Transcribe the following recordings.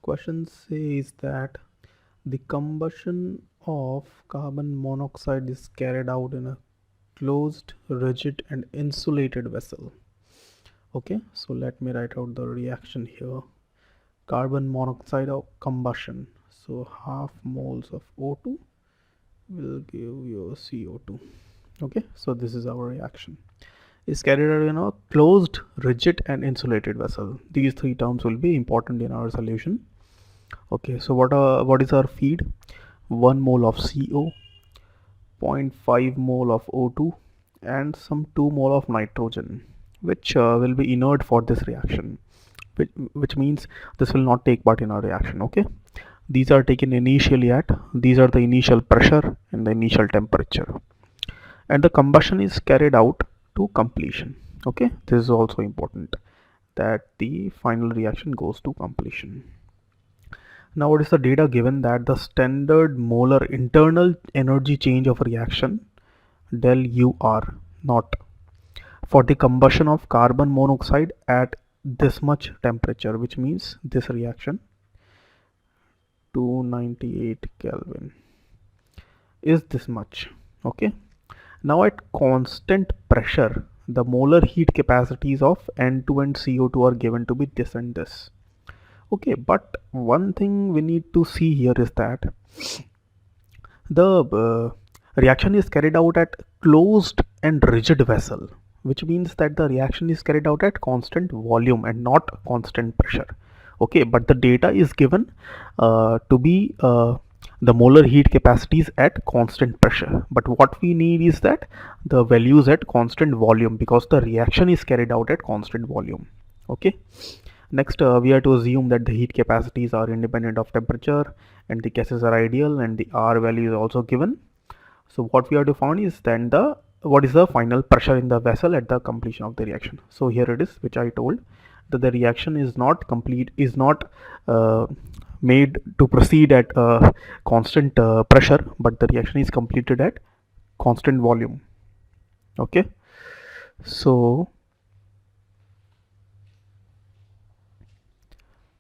Question says that the combustion of carbon monoxide is carried out in a closed, rigid and insulated vessel. Okay, so let me write out the reaction here. Carbon monoxide of combustion. So half moles of O2 will give you CO2. Okay, so this is our reaction. Is carried out in a closed, rigid and insulated vessel. These three terms will be important in our solution. Okay, so what is our feed? 1 mole of CO, zero point 0.5 mole of O2 and some 2 mole of nitrogen, which will be inert for this reaction, which means this will not take part in our reaction. Okay, these are taken initially at, these are the initial pressure and the initial temperature, and the combustion is carried out to completion. Okay, this is also important, that the final reaction goes to completion. Now what is the data given? That the standard molar internal energy change of a reaction del UR naught for the combustion of carbon monoxide at this much temperature, which means this reaction 298 Kelvin is this much. Okay, now at constant pressure the molar heat capacities of N2 and CO2 are given to be this and this. Okay, but one thing we need to see here is that the reaction is carried out at closed and rigid vessel, which means that the reaction is carried out at constant volume and not constant pressure. Okay, but the data is given to be the molar heat capacities at constant pressure, but what we need is that the values at constant volume, because the reaction is carried out at constant volume. Okay, next we are to assume that the heat capacities are independent of temperature and the gases are ideal and the R value is also given. So what we have to find is then the what is the final pressure in the vessel at the completion of the reaction. So here it is, which I told, that the reaction is not complete, is not made to proceed at constant pressure, but the reaction is completed at constant volume. Okay, so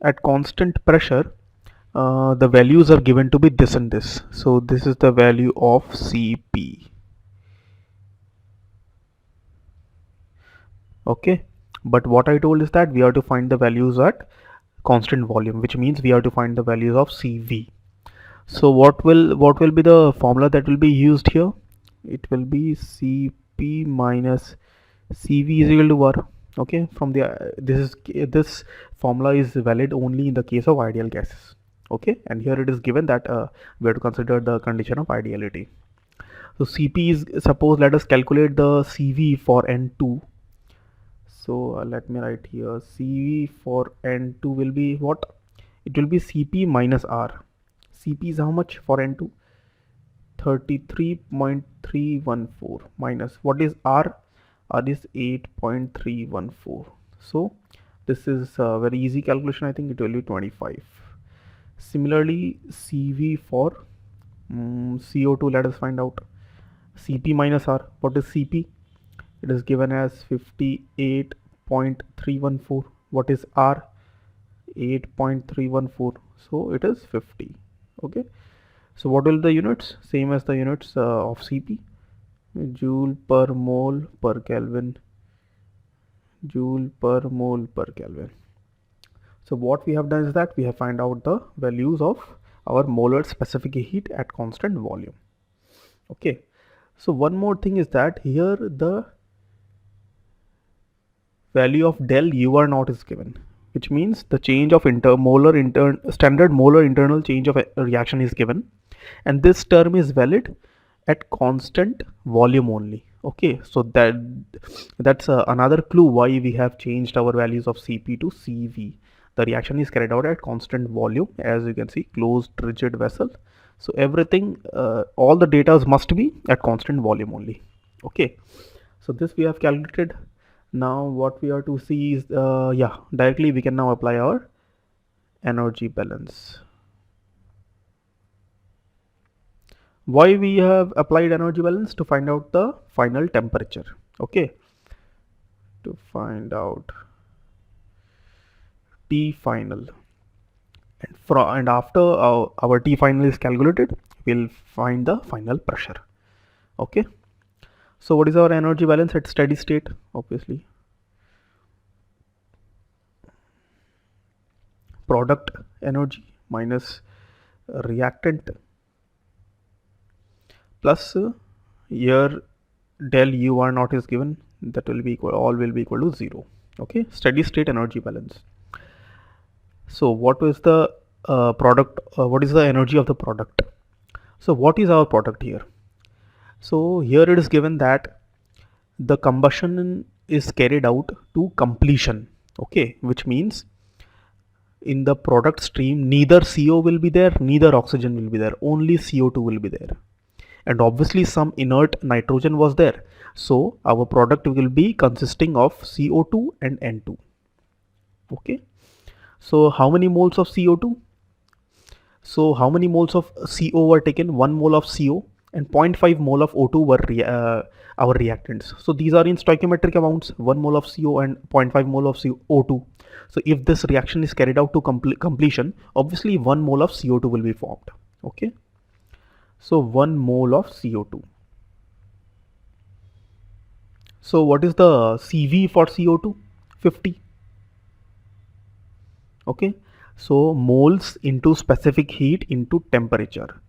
at constant pressure the values are given to be this and this. So this is the value of Cp. Okay, but what I told is that we have to find the values at constant volume, which means we have to find the values of Cv. So what will be the formula that will be used here? It will be Cp minus Cv is equal to R. Okay, from the this formula is valid only in the case of ideal gases. Okay, and here it is given that we have to consider the condition of ideality. So Cp is, suppose let us calculate the Cv for N2. So let me write here, Cv for N2 will be what? It will be Cp minus R. Cp is how much for N2? 33.314 minus what is R? R is 8.314. So this is a very easy calculation. I think it will be 25. Similarly, Cv for CO2, let us find out. Cp minus R. What is Cp? It is given as 58.314. What is R? 8.314. So it is 50. Okay. So what will the units? Same as the units of Cp. Joule per mole per Kelvin. Joule per mole per Kelvin. So what we have done is that we have find out the values of our molar specific heat at constant volume. Okay. So one more thing is that here the value of del UR naught is given, which means the change of standard molar internal change of a reaction is given, and this term is valid at constant volume only. Okay, so that's another clue why we have changed our values of Cp to Cv. The reaction is carried out at constant volume, as you can see, closed rigid vessel. So everything, all the data must be at constant volume only. Okay, so this we have calculated. Now what we are to see is yeah, directly we can now apply our energy balance. Why we have applied energy balance? To find out the final temperature. Okay, to find out T final, and after our T final is calculated, we'll find the final pressure. Okay, so what is our energy balance at steady state? Obviously, product energy minus reactant plus here del u r naught is given, that will be equal, all will be equal to 0. Okay, steady state energy balance. So what is the product, what is the energy of the product? So what is our product here? So here it is given that the combustion is carried out to completion. Okay, which means in the product stream neither CO will be there, neither oxygen will be there, only CO2 will be there, and obviously some inert nitrogen was there, so our product will be consisting of CO2 and N2. Okay, so how many moles of CO2? So how many moles of CO were taken? 1 mole of CO and 0.5 mole of O2 were our reactants. So these are in stoichiometric amounts, 1 mole of CO and 0.5 mole of O2. So if this reaction is carried out to completion, obviously 1 mole of CO2 will be formed. Okay, so 1 mole of CO2. So what is the CV for CO2? 50. Okay, so moles into specific heat into temperature.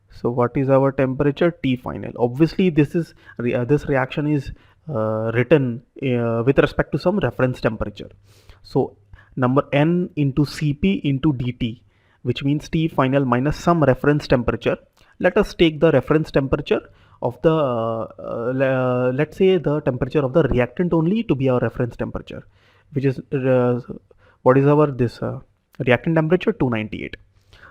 So what is our temperature? T final. Obviously this is this reaction is written with respect to some reference temperature. So number n into Cp into dt, which means T final minus some reference temperature. Let us take the reference temperature of the let's say the temperature of the reactant only to be our reference temperature, which is what is our this reactant temperature? 298.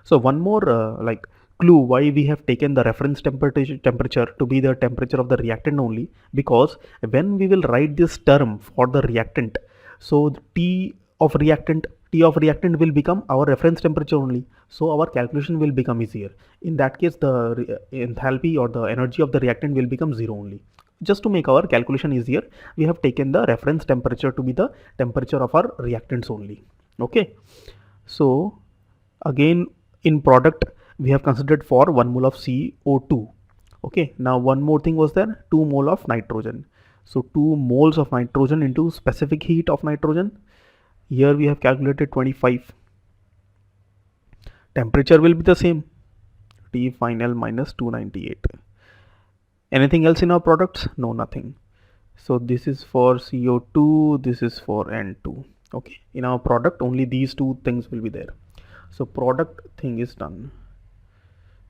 So one more like clue why we have taken the reference temperature to be the temperature of the reactant only, because when we will write this term for the reactant, so T of reactant will become our reference temperature only, so our calculation will become easier. In that case the enthalpy or the energy of the reactant will become 0 only. Just to make our calculation easier, we have taken the reference temperature to be the temperature of our reactants only. Okay, so again in product we have considered for 1 mole of CO2. Okay, now one more thing was there, 2 mole of nitrogen. So 2 moles of nitrogen into specific heat of nitrogen. Here we have calculated 25. Temperature will be the same, T final minus 298. Anything else in our products? No, nothing. So this is for CO2, this is for N2. Okay, in our product only these two things will be there. So product thing is done.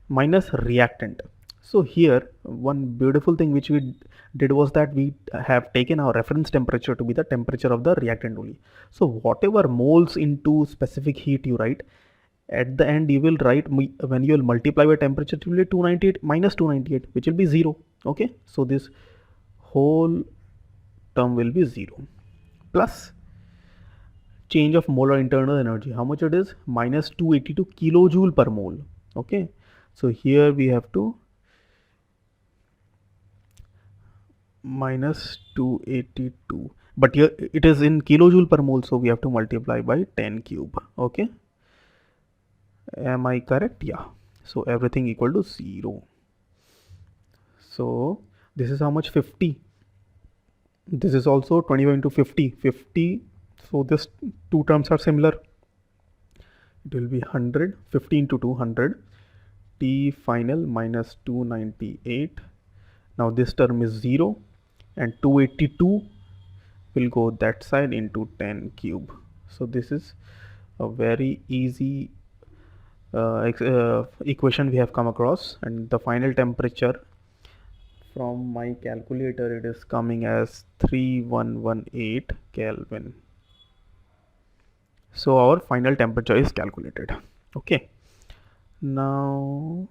Minus reactant. So here one beautiful thing which we did was that we have taken our reference temperature to be the temperature of the reactant only. So whatever moles into specific heat you write, at the end you will write, when you will multiply by temperature, it will be 298 minus 298, which will be 0. Okay, so this whole term will be 0 plus change of molar internal energy. How much it is? Minus 282 kilojoule per mole. Okay, so here we have to minus 282, but here it is in kilojoule per mole, so we have to multiply by 10 cube. Okay, am I correct? Yeah, so everything equal to 0. So this is how much? 50. This is also 25 into 50. So this two terms are similar. It will be 100. 50 into 200. T final minus 298. Now this term is 0 and 282 will go that side into 10 cube. So this is a very easy equation we have come across, and the final temperature from my calculator, it is coming as 3118 Kelvin. So our final temperature is calculated. Okay, now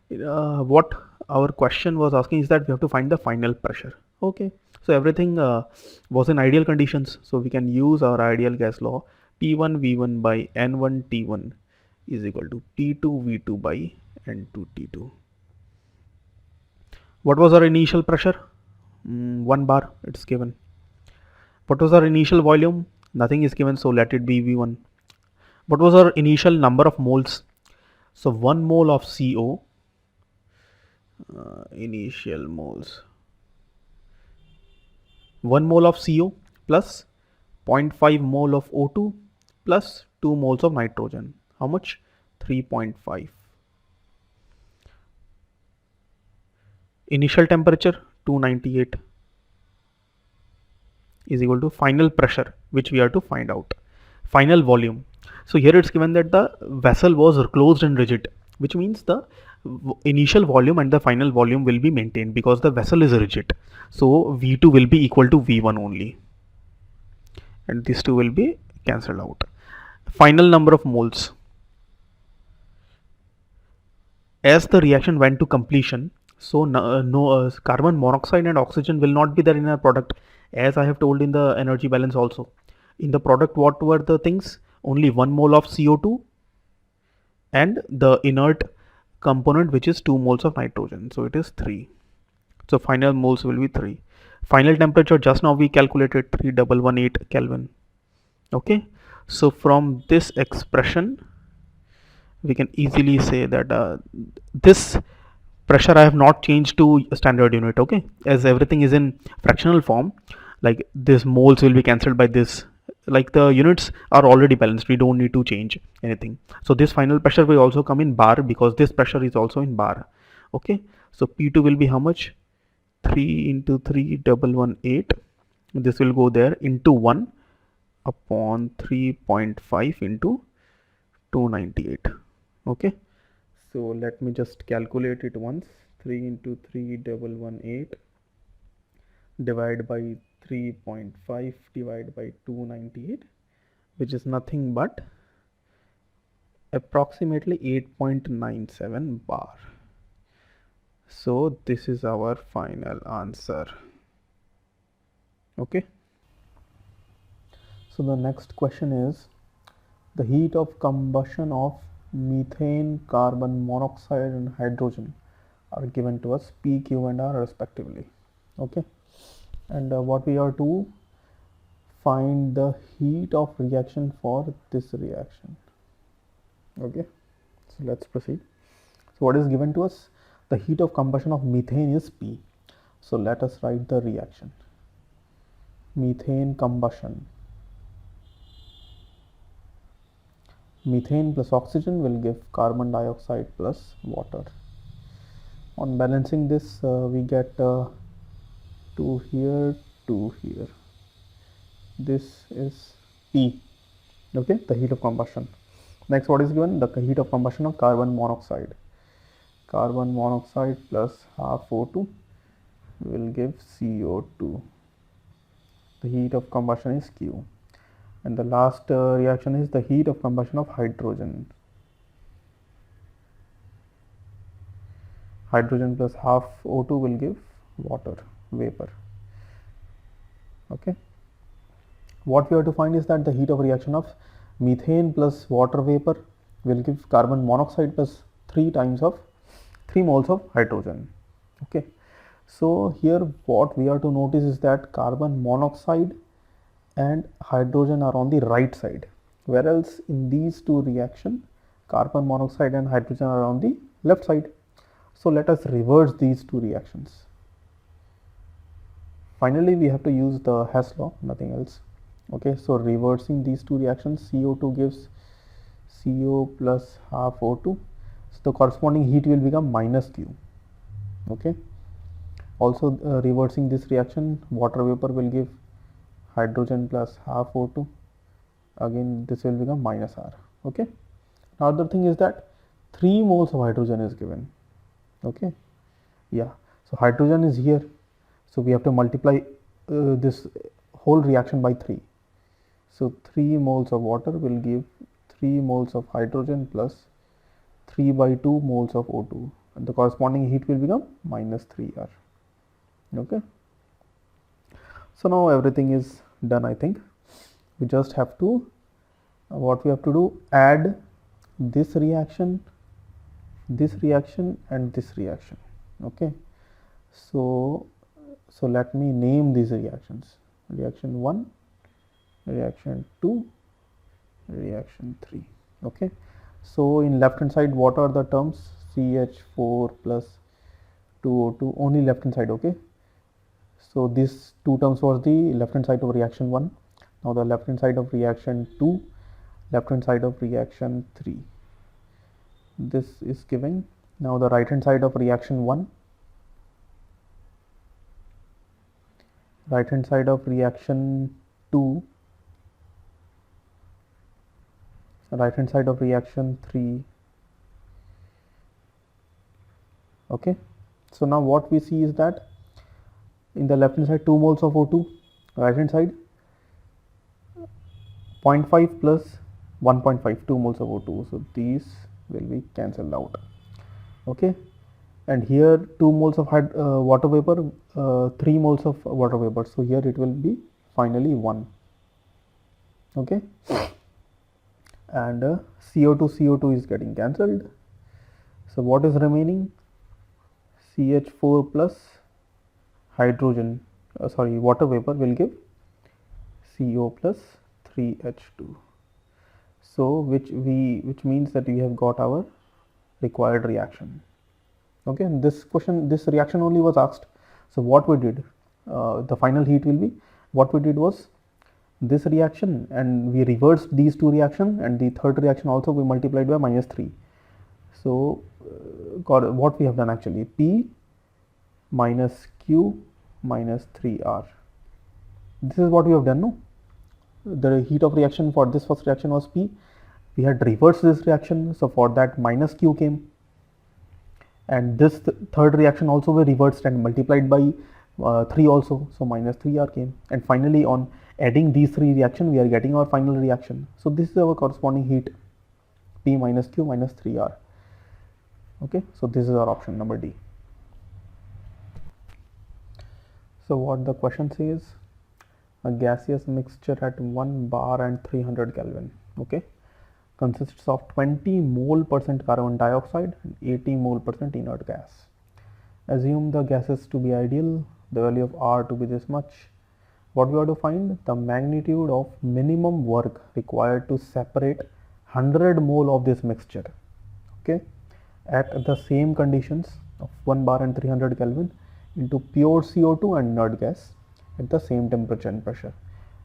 what our question was asking is that we have to find the final pressure. Okay, so everything was in ideal conditions, so we can use our ideal gas law. P1 V1 by N1 T1 is equal to P2 V2 by N2 T2. What was our initial pressure? 1 bar, it's given. What was our initial volume? Nothing is given, so let it be V1. What was our initial number of moles? So 1 mole of CO, initial moles, 1 mole of CO plus 0.5 mole of O2 plus 2 moles of nitrogen. How much? 3.5. Initial temperature 298 is equal to final pressure, which we are to find out. Final volume. So here it's given that the vessel was closed and rigid, which means the initial volume and the final volume will be maintained because the vessel is rigid. So V2 will be equal to V1 only, and these two will be cancelled out. Final number of moles. As the reaction went to completion, so no carbon monoxide and oxygen will not be there in our product, as I have told in the energy balance also. In the product, what were the things? Only 1 mole of CO2 and the inert component, which is 2 moles of nitrogen. So it is 3. So final moles will be 3. Final temperature, just now we calculated 3118 Kelvin. Okay. So from this expression, we can easily say that this pressure I have not changed to standard unit. Okay, as everything is in fractional form, like this moles will be cancelled by this, like the units are already balanced, we don't need to change anything. So this final pressure will also come in bar because this pressure is also in bar. Okay, so P2 will be how much? 3 into 3118, this will go there into 1 upon 3.5 into 298. Okay, so let me just calculate it once. 3 into 3118 divided by 3.5 divided by 298, which is nothing but approximately 8.97 bar. So this is our final answer. Okay, so the next question is the heat of combustion of methane, carbon monoxide and hydrogen are given to us P, Q and R respectively. Okay, and what we are to find the heat of reaction for this reaction. Okay, so let's proceed. So what is given to us? The heat of combustion of methane is P. So let us write the reaction. Methane combustion. Methane plus oxygen will give carbon dioxide plus water. On balancing this, we get 2 here, 2 here. This is P. Okay, the heat of combustion. Next, what is given? The heat of combustion of carbon monoxide. Carbon monoxide plus half O2 will give CO2. The heat of combustion is Q. And the last reaction is the heat of combustion of hydrogen. Hydrogen plus half O2 will give water, vapor. Okay. What we have to find is that the heat of reaction of methane plus water vapor will give carbon monoxide plus 3 moles of hydrogen. Okay. So here what we are to notice is that carbon monoxide and hydrogen are on the right side, whereas in these two reactions carbon monoxide and hydrogen are on the left side. So let us reverse these two reactions. Finally we have to use the Hess law, nothing else. Okay, so reversing these two reactions, CO2 gives CO plus half O2, so the corresponding heat will become minus Q. Okay, also reversing this reaction, water vapor will give hydrogen plus half O2, again this will become minus R. Okay, another thing is that 3 moles of hydrogen is given. Okay, yeah, so hydrogen is here, so we have to multiply this whole reaction by 3. So 3 moles of water will give 3 moles of hydrogen plus 3 by 2 moles of O2, and the corresponding heat will become minus 3R. Okay, so now everything is done. I think we just have to what we have to do, add this reaction and this reaction. Okay, so let me name these reactions: reaction 1, reaction 2, reaction 3. Okay, so in left hand side, what are the terms? CH4 plus 2O2, only left hand side. Okay, so these two terms was the left hand side of reaction 1. Now the left hand side of reaction 2, left hand side of reaction 3, this is giving. Now the right hand side of reaction 1, right hand side of reaction 2, right hand side of reaction 3. Okay, so now what we see is that in the left hand side 2 moles of O2, right hand side 0.5 plus 1.5, 2 moles of O2, so these will be cancelled out. Okay, and here 2 moles of water vapor, 3 moles of water vapor, so here it will be finally 1. Okay, and CO2 is getting cancelled, so what is remaining? CH4 plus hydrogen, water vapor will give CO plus 3H2. So which means that we have got our required reaction. Okay, this reaction only was asked. So what we did, the final heat will be, what we did was this reaction, and we reversed these two reactions, and the third reaction also we multiplied by -3. So what we have done actually, P minus Q minus 3R. This is what we have done, no? The heat of reaction for this first reaction was P. We had reversed this reaction, so for that minus Q came. And this third reaction also we reversed and multiplied by 3 also, so minus 3R came. And finally on adding these three reactions, we are getting our final reaction. So this is our corresponding heat, P minus Q minus 3R. Okay, so this is our option number D. So what the question says, a gaseous mixture at 1 bar and 300 Kelvin, okay, consists of 20 mole percent carbon dioxide and 80 mole percent inert gas. Assume the gases to be ideal, the value of R to be this much. What we have to find? The magnitude of minimum work required to separate 100 mole of this mixture, okay, at the same conditions of 1 bar and 300 Kelvin into pure CO2 and inert gas at the same temperature and pressure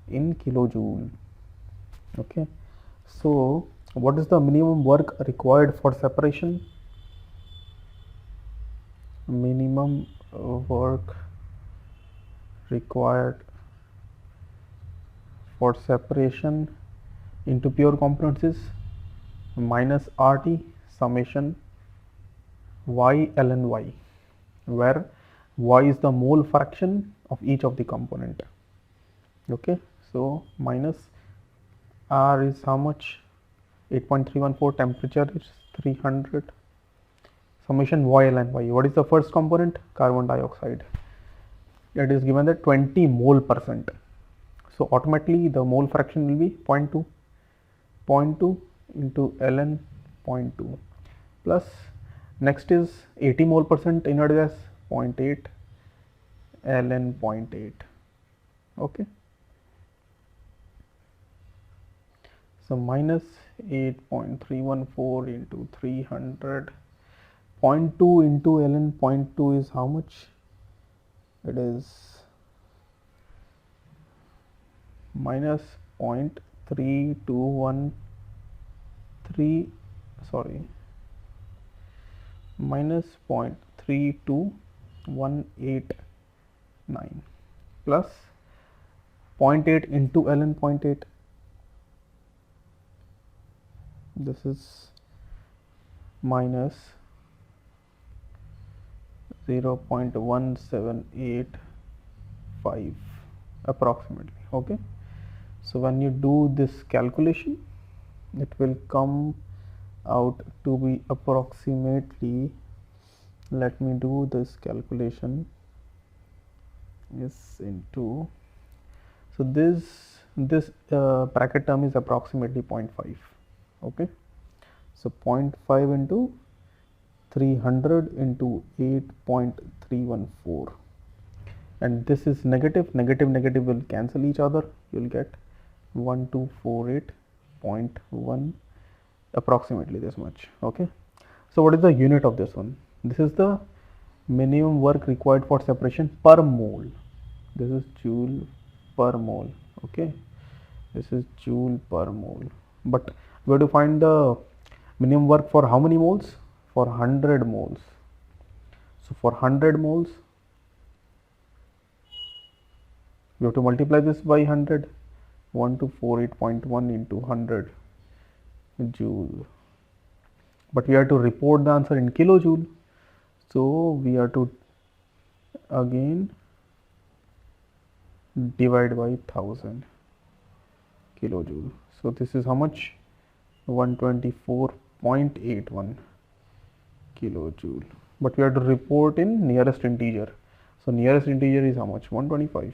in kilojoule. Okay, so what is the minimum work required for separation? Minimum work required for separation into pure components is minus RT summation Y ln Y, where Y is the mole fraction of each of the component. Okay, so minus R is how much? 8.314, temperature is 300, summation Y ln Y. What is the first component? Carbon dioxide. It is given that 20 mole percent. So automatically the mole fraction will be 0.2, 0.2 into ln 0.2 plus next is 80 mole percent inert gas, 0.8 ln 0.8. Okay, so minus 8.314 into 300, 0.2 into ln 0.2 is how much? It is minus 0.3213, sorry, minus 0.32189 plus 0.8 into ln 0.8, this is minus 0.1785 approximately. Okay, so when you do this calculation, it will come out to be approximately, let me do this calculation, is into, so this bracket term is approximately 0.5. okay, so 0.5 into 300 into 8.314, and this is negative will cancel each other, you will get 1248.1 approximately this much. Okay, so what is the unit of this one? This is the minimum work required for separation per mole. This is joule per mole. Okay, this is joule per mole, but we have to find the minimum work for how many moles? For 100 moles. So for 100 moles we have to multiply this by 100. 1248.1 into 100 joule, but we have to report the answer in kilojoule, so we have to again divide by 1000 kilojoule. So this is how much? 124.81 kilojoule, but we have to report in nearest integer. So nearest integer is how much? 125.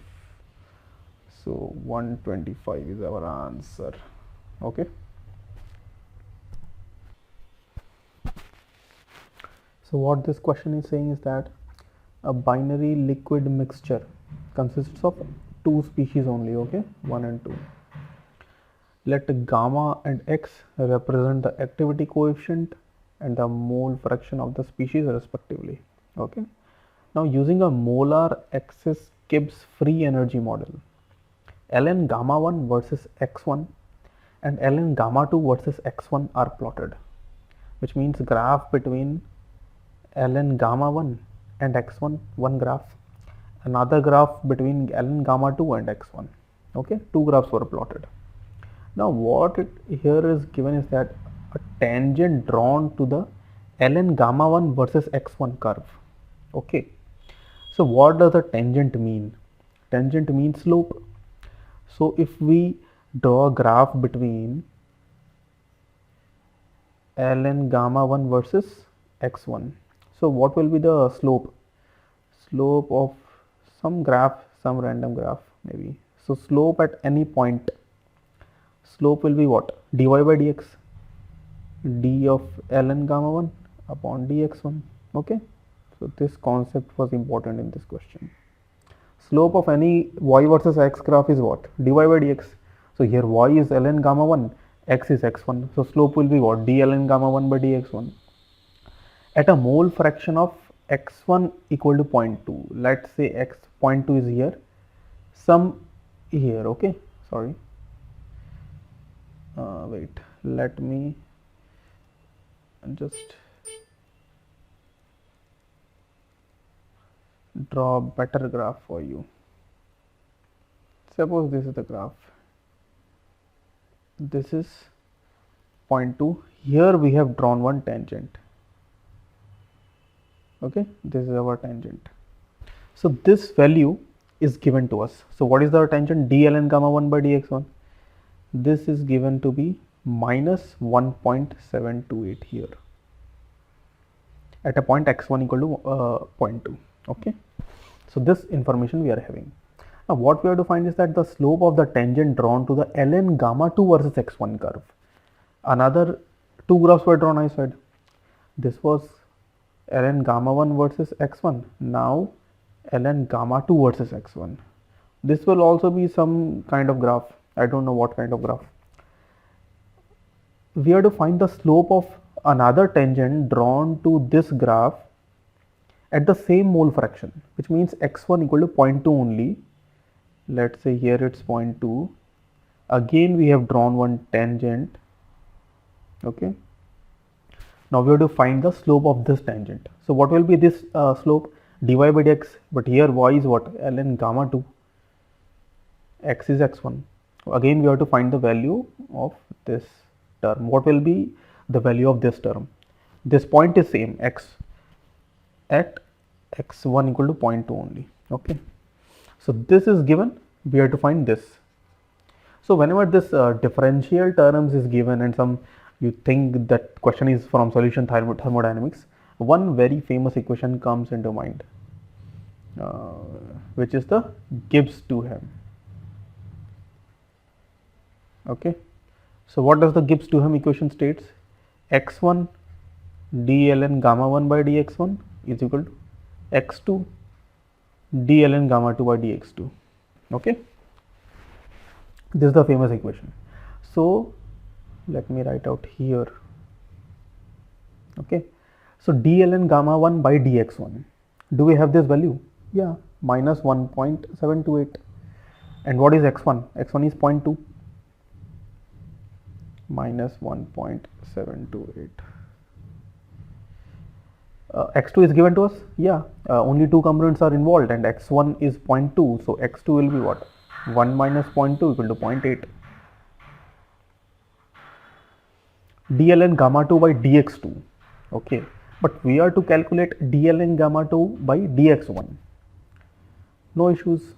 So 125 is our answer. Okay, so what this question is saying is that a binary liquid mixture consists of two species only. Okay, 1 and 2. Let gamma and x represent the activity coefficient and the mole fraction of the species respectively. Okay, now using a molar axis Gibbs free energy model, ln gamma 1 versus x1 and ln gamma 2 versus x1 are plotted, which means graph between ln gamma 1 and x1, one graph, another graph between ln gamma 2 and x1. Okay, two graphs were plotted. Now what here is given is that a tangent drawn to the ln gamma 1 versus x1 curve. Okay, so what does the tangent mean? Tangent means slope. So if we draw a graph between ln gamma 1 versus x1, so what will be the slope? Slope of some graph, some random graph maybe. So slope at any point, slope will be what? Dy by dx, d of ln gamma 1 upon dx1. Okay, so this concept was important in this question. Slope of any y versus x graph is what? Dy by dx. So here y is ln gamma 1, x is x1. So slope will be what? D ln gamma 1 by dx1. At a mole fraction of x1 equal to 0.2. Let's say x 0.2 is here, some here. Okay, sorry. Wait, let me just draw a better graph for you. Suppose this is the graph. This is 0.2. Here we have drawn one tangent. Okay, this is our tangent. So this value is given to us. So what is the tangent? D ln gamma 1 by dx1. This is given to be minus 1.728 here at a point x1 equal to 0.2. Okay, so this information we are having. Now what we have to find is that the slope of the tangent drawn to the ln gamma 2 versus x1 curve. Another two graphs were drawn, I said. This was ln gamma 1 versus x1. Now ln gamma 2 versus x1. This will also be some kind of graph. I don't know what kind of graph. We have to find the slope of another tangent drawn to this graph at the same mole fraction, which means x1 equal to 0.2 only. Let's say here it's 0.2. Again we have drawn one tangent. Okay, now we have to find the slope of this tangent. So what will be this slope? Dy by dx, but here y is what? Ln gamma 2, x is x1. Again we have to find the value of this term. What will be the value of this term? This point is same, x at x1 equal to 0.2 only. Okay, so this is given, we have to find this. So whenever this differential terms is given and some you think that question is from solution thermodynamics, one very famous equation comes into mind, which is the Gibbs-Duhem. Okay, so what does the Gibbs-Duhem equation states? x1 d ln gamma 1 by dx1 is equal to x2 d ln gamma 2 by dx2. Okay, this is the famous equation. So let me write out here Okay, so dln gamma 1 by dx1, do we have this value? Yeah, minus 1.728. And what is x1? X1 is 0.2 minus 1.728. X2 is given to us. Yeah, only two components are involved and x1 is 0.2. So x2 will be what? 1 minus 0.2 equal to 0.8. dln gamma 2 by dx2. Okay, but we are to calculate dln gamma 2 by dx1. No issues.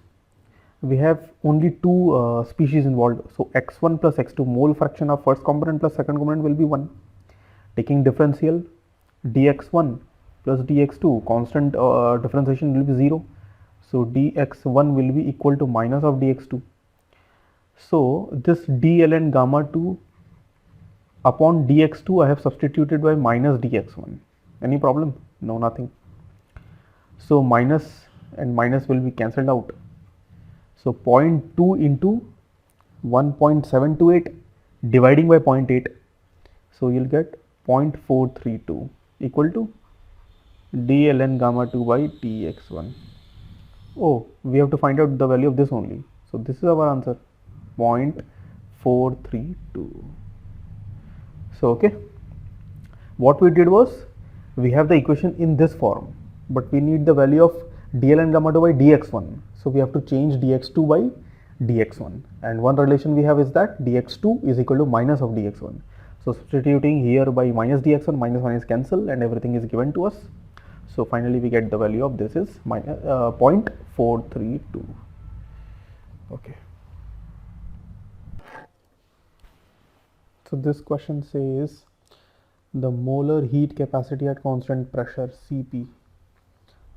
We have only two species involved. So x1 plus x2, mole fraction of first component plus second component will be 1. Taking differential, dx1 plus dx2, constant differentiation will be 0. So dx1 will be equal to minus of dx2. So this dln gamma 2 upon dx2 I have substituted by minus dx1. Any problem? No, nothing. So minus and minus will be cancelled out. So 0.2 into 1.728 dividing by 0.8. So you'll get 0.432 equal to dln gamma 2 by dx1. Oh, we have to find out the value of this only. So this is our answer, 0.432. So okay, what we did was we have the equation in this form, but we need the value of dln gamma 2 by dx1. So we have to change dx2 by dx1, and one relation we have is that dx2 is equal to minus of dx1. So substituting here by minus dx1, minus minus cancel and everything is given to us. So finally we get the value of this is minus 0.432. Okay. So this question says the molar heat capacity at constant pressure Cp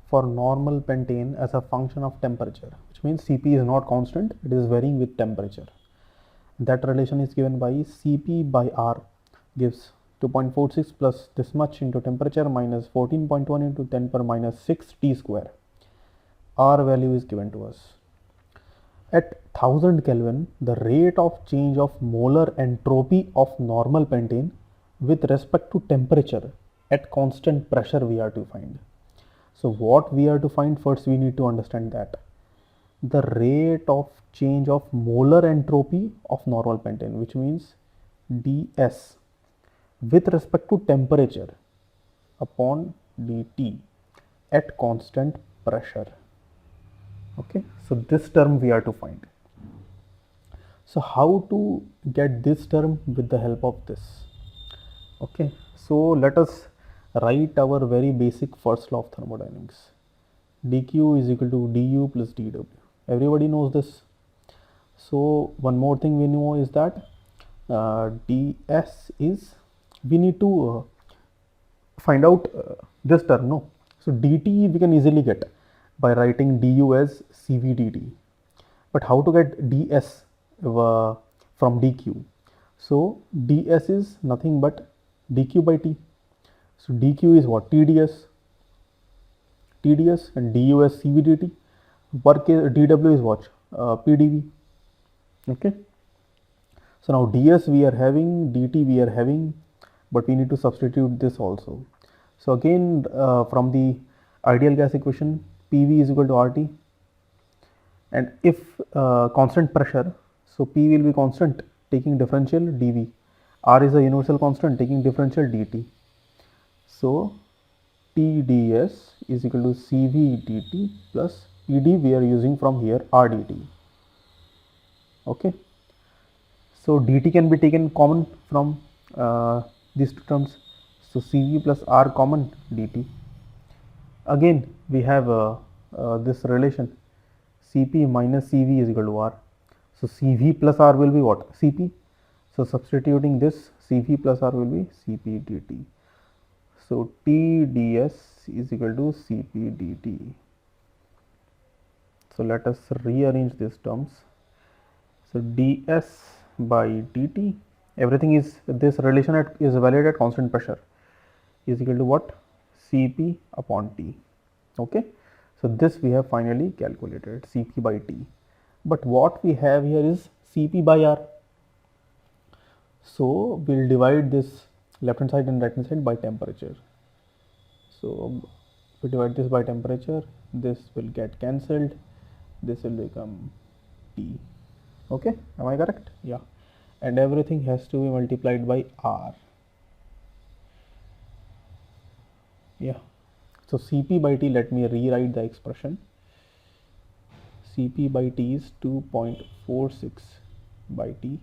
for normal pentane as a function of temperature, which means Cp is not constant, it is varying with temperature. That relation is given by Cp by R gives 2.46 plus this much into temperature minus 14.1 into 10 per minus 6 T square. R value is given to us. At 1000 Kelvin, the rate of change of molar entropy of normal pentane with respect to temperature at constant pressure we are to find. So what we are to find, first we need to understand that the rate of change of molar entropy of normal pentane, which means ds with respect to temperature upon dt at constant pressure. Okay, so this term we are to find. So how to get this term with the help of this? Okay, so let us write our very basic first law of thermodynamics. dq is equal to du plus dw. Everybody knows this. So one more thing we know is that ds is, we need to find out this term, no? So dt we can easily get by writing du as cv dt. But how to get ds from dq? So ds is nothing but dq by t. So dq is what? TDS and du as cv dt. Work dw is what? pdv. Okay. So now ds we are having, dt we are having, but we need to substitute this also. So again from the ideal gas equation, PV is equal to RT, and if constant pressure, so P will be constant taking differential dV, R is a universal constant taking differential dt. So TDS is equal to CV dt plus PD we are using from here RDT. Okay. So dt can be taken common from these two terms. So CV plus R common dt. Again we have this relation Cp minus Cv is equal to R. So Cv plus R will be what? Cp. So substituting this, Cv plus R will be Cp dt. So TDS is equal to Cp dt. So let us rearrange these terms. So ds by dt, everything is, this relation is valid at constant pressure, is equal to what? Cp upon T. Okay. So this we have finally calculated, Cp by T. But what we have here is Cp by R. So we'll divide this left hand side and right hand side by temperature. So if we divide this by temperature, this will get cancelled, this will become T. Okay, am I correct? Yeah. And everything has to be multiplied by R. Yeah. So Cp by T, let me rewrite the expression. Cp by T is 2.46 by T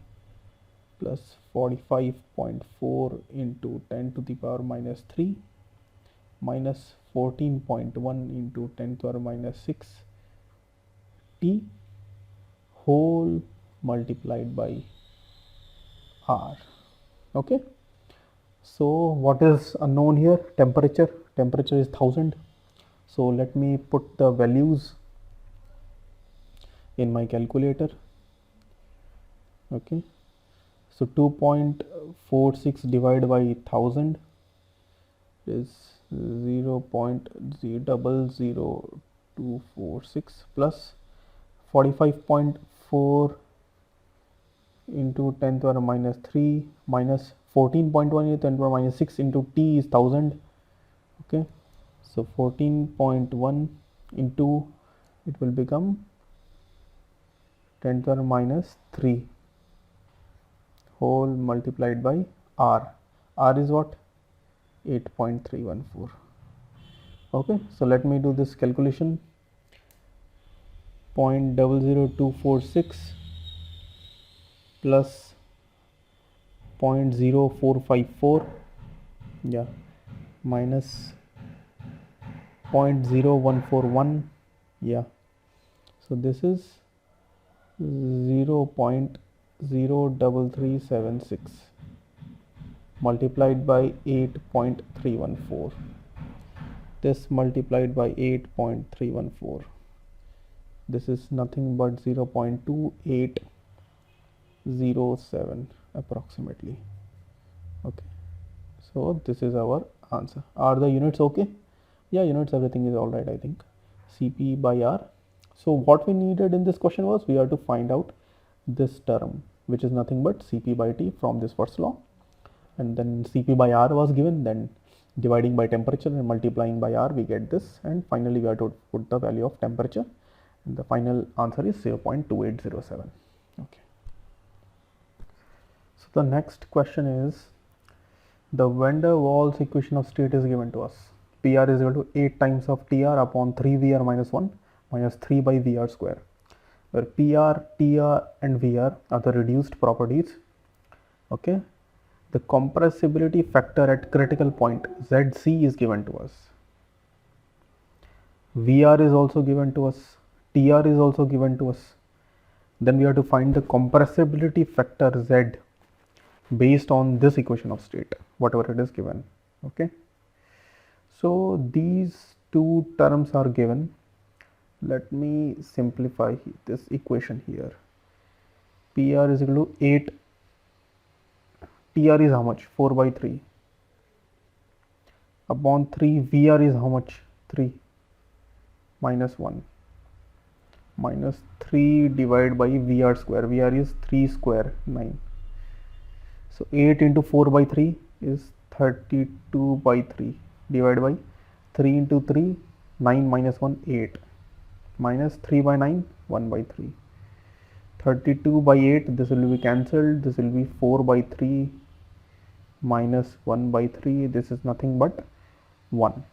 plus 45.4 into 10 to the power minus 3 minus 14.1 into 10 to the power minus 6 T whole multiplied by R. Okay. So what is unknown here? Temperature. Temperature is 1000. So let me put the values in my calculator. Okay. So 2.46 divided by 1000 is 0.000246 plus 45.4 into 10 to the minus 3 minus 14.1 into 10 to the minus 6 into T is 1000. Okay, so 14.1 into, it will become 10 to the minus 3 whole multiplied by R. R is what? 8.314. Okay, so let me do this calculation. 0.00246 plus 0.0454, yeah, minus 0.0141, yeah, so this is 0.03376 multiplied by 8.314. This multiplied by 8.314, this is nothing but 0.2807 approximately. Okay, so this is our answer. Are the units okay? Yeah, units, everything is all right, I think. Cp by R. So what we needed in this question was, we have to find out this term, which is nothing but Cp by T from this first law, and then Cp by R was given, then dividing by temperature and multiplying by R, we get this, and finally we have to put the value of temperature, and the final answer is 0.2807. Okay. So the next question is, the van der Waals equation of state is given to us. PR is equal to 8 times of TR upon 3 VR minus 1 minus 3 by VR square, where PR, TR and VR are the reduced properties. Okay, the compressibility factor at critical point ZC is given to us. VR is also given to us, TR is also given to us. Then we have to find the compressibility factor Z based on this equation of state, whatever it is given. Okay, so these two terms are given. Let me simplify this equation here. PR is equal to 8, TR is how much? 4 by 3 upon 3, VR is how much? 3 minus 1 minus 3 divided by VR square. VR is 3 square, 9. So 8 into 4 by 3 is 32 by 3 divided by 3 into 3, 9 minus 1, 8 minus 3 by 9, 1 by 3. 32 by 8, this will be cancelled, this will be 4 by 3 minus 1 by 3, this is nothing but 1.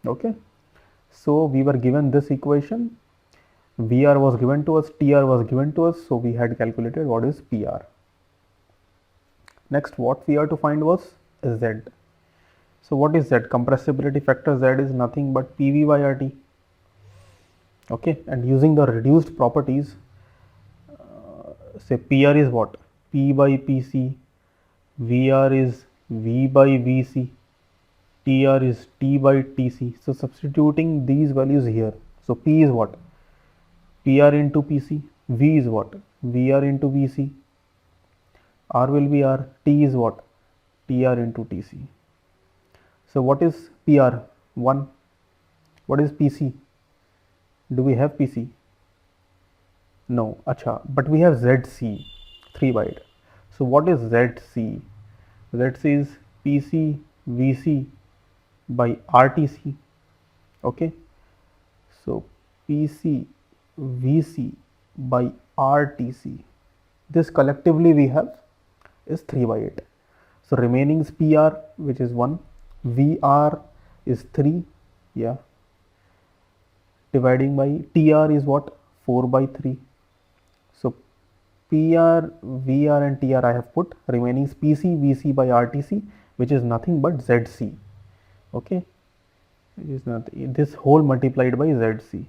Okay, so we were given this equation, VR was given to us, TR was given to us, so we had calculated what is PR. Next, what we have to find was Z. So what is Z? Compressibility factor Z is nothing but PV by RT. Okay, and using the reduced properties, say PR is what? P by PC, VR is V by VC, TR is T by TC. So substituting these values here. So P is what? PR into PC. V is what? VR into VC. R will be R. T is what? TR into TC. So what is PR? 1. What is PC? Do we have PC? No. Acha. But we have ZC, 3 byte. So what is ZC? ZC is PC VC by RTC. Okay, so PC VC by RTC, this collectively we have is 3 by 8. So remaining is PR, which is 1, VR is 3, yeah, dividing by TR is what, 4 by 3. So PR, VR and TR I have put, remaining is PC VC by RTC, which is nothing but ZC. Okay, it is not this whole multiplied by ZC.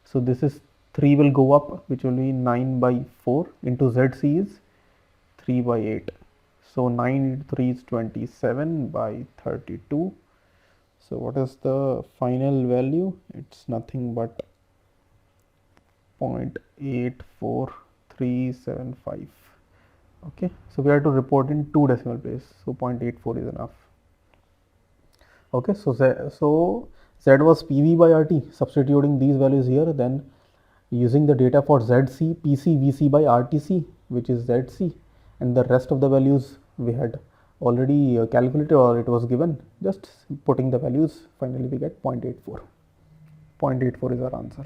So this is 3 will go up, which will be 9 by 4 into ZC is 3 by 8. So 9 into 3 is 27 by 32. So what is the final value? It's nothing but 0.84375. Okay, so we have to report in 2 decimal place. So 0.84 is enough. Okay, so Z was PV by RT. Substituting these values here, then using the data for ZC, PC, VC by RTC, which is ZC, and the rest of the values we had already calculated or it was given. Just putting the values, finally we get 0.84. 0.84 is our answer.